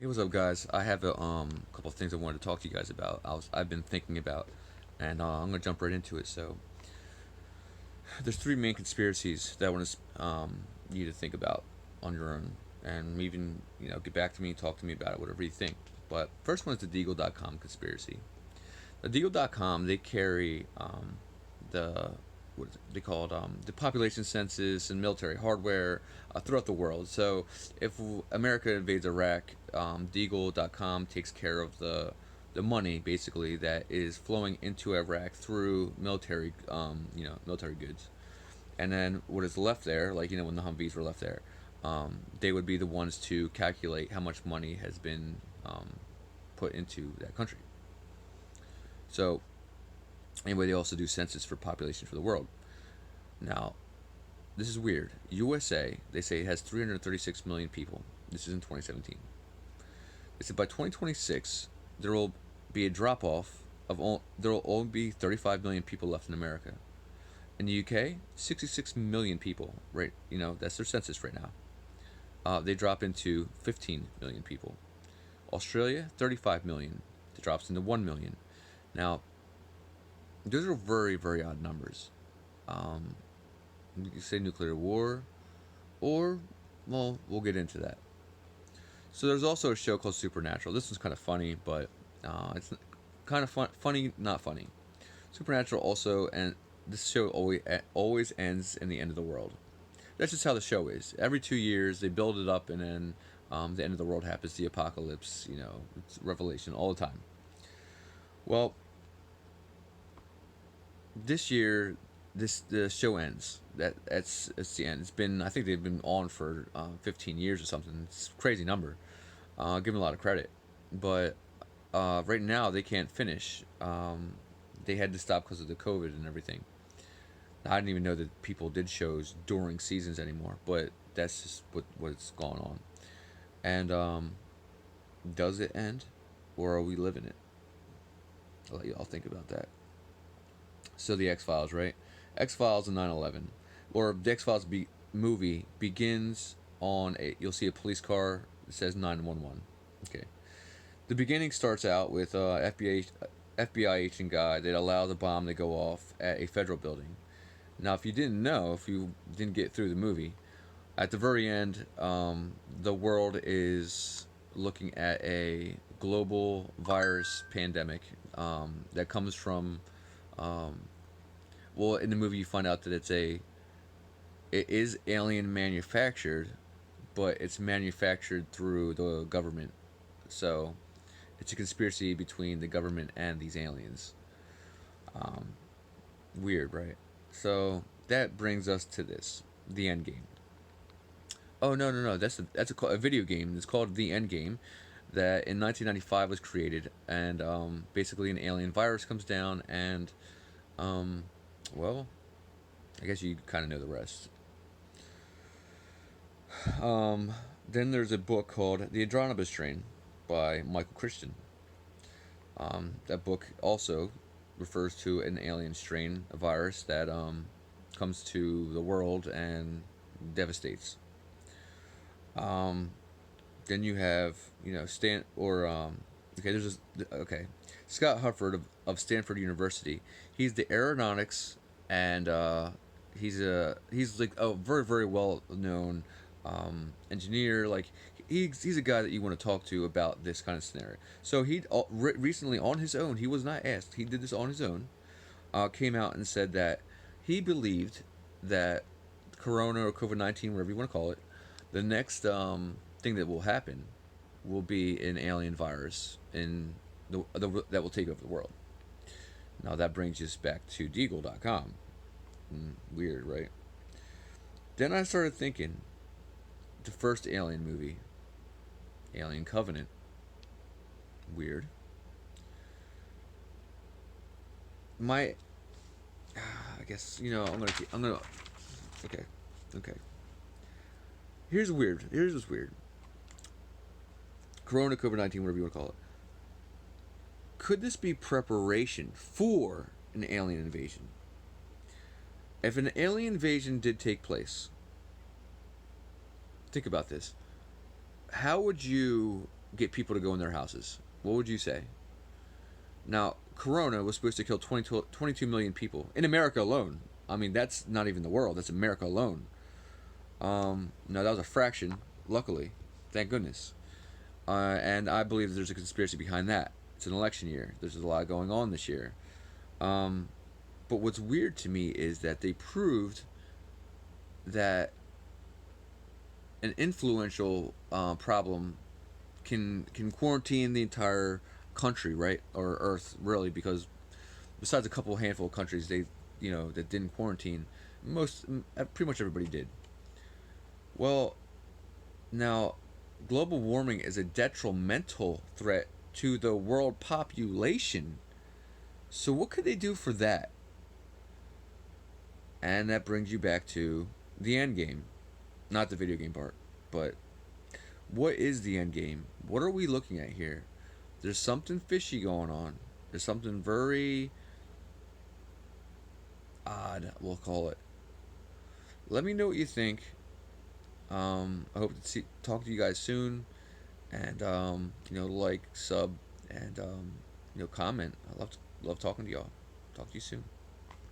Hey, what's up, guys? I have a couple of things I wanted to talk to you guys about. I've been thinking about, and I'm gonna jump right into it. So, there's three main conspiracies that I want to you to think about on your own, and even get back to me, talk to me about it, whatever you think. But first one is the Deagle.com conspiracy. The Deagle.com, they carry the what is it? They call it the population census and military hardware throughout the world. So if America invades Iraq, Deagle.com takes care of the money basically that is flowing into Iraq through military goods, and then what is left there, like when the Humvees were left there, they would be the ones to calculate how much money has been put into that country. So anyway, they also do census for population for the world. Now, this is weird. USA, they say it has 336 million people. This is in 2017. They said by 2026 there will be a drop off of there will only be 35 million people left in America. In the UK, 66 million people. Right, that's their census right now. They drop into 15 million people. Australia, 35 million. It drops into 1 million. Now, those are very, very odd numbers. Um, you can say nuclear war, or, well, we'll get into that. So there's also a show called Supernatural. This one's kind of funny, but it's kind of funny, not funny. Supernatural also, and this show always ends in the end of the world. That's just how the show is. Every 2 years, they build it up, and then the end of the world happens, the apocalypse, it's Revelation all the time. Well, this year, the show ends. It's the end. It's been, I think they've been on for 15 years or something. It's a crazy number. Give them a lot of credit, but right now they can't finish. They had to stop because of the COVID and everything. I didn't even know that people did shows during seasons anymore, but that's just what's going on. And does it end, or are we living it? I'll let y'all think about that. So the X Files, right? X Files and 9/11, or the X Files movie begins on a. You'll see a police car that says 911. Okay. The beginning starts out with FBI agent guy that allowed the bomb to go off at a federal building. Now, if you didn't know, if you didn't get through the movie, at the very end, the world is looking at a global virus pandemic that comes from. Um, well, in the movie, you find out that it is alien manufactured, but it's manufactured through the government. So it's a conspiracy between the government and these aliens. Um, Weird, right? So that brings us to this, the end game. Oh, no, no, no! That's a video game. It's called The End Game, that in 1995 was created, and basically an alien virus comes down, and um, well, I guess you kind of know the rest. Um, then there's a book called The Andromeda Strain by Michael Christian. That book also refers to an alien strain, a virus that comes to the world and devastates. Um, then you have Stan or okay, there's this, okay, Scott Hufford of Stanford University. He's the aeronautics, and he's like a very, very well known engineer. Like he's a guy that you want to talk to about this kind of scenario. So he recently on his own, he was not asked. He did this on his own. Came out and said that he believed that Corona or COVID-19, whatever you want to call it, the next thing that will happen will be an alien virus that will take over the world. Now that brings us back to Deagle.com. Weird, right? Then I started thinking, the first Alien movie, Alien Covenant. Weird. My, I guess I'm gonna. Okay, okay. Here's what's weird. Corona, COVID-19, whatever you want to call it. Could this be preparation for an alien invasion? If an alien invasion did take place, think about this. How would you get people to go in their houses? What would you say? Now, Corona was supposed to kill 22 million people in America alone. I mean, that's not even the world. That's America alone. No, that was a fraction. Luckily, thank goodness. And I believe there's a conspiracy behind that. It's an election year. There's a lot going on this year. Um, but what's weird to me is that they proved that an influential problem can quarantine the entire country, right, or Earth, really, because besides a couple handful of countries, that didn't quarantine, pretty much everybody did. Well, now, global warming is a detrimental threat to the world population. So what could they do for that? And that brings you back to the end game, not the video game part, but what is the end game? What are we looking at here? There's something fishy going on. There's something very odd, we'll call it. Let me know what you think. I hope to talk to you guys soon, and like, sub, and comment. I love talking to y'all. Talk to you soon.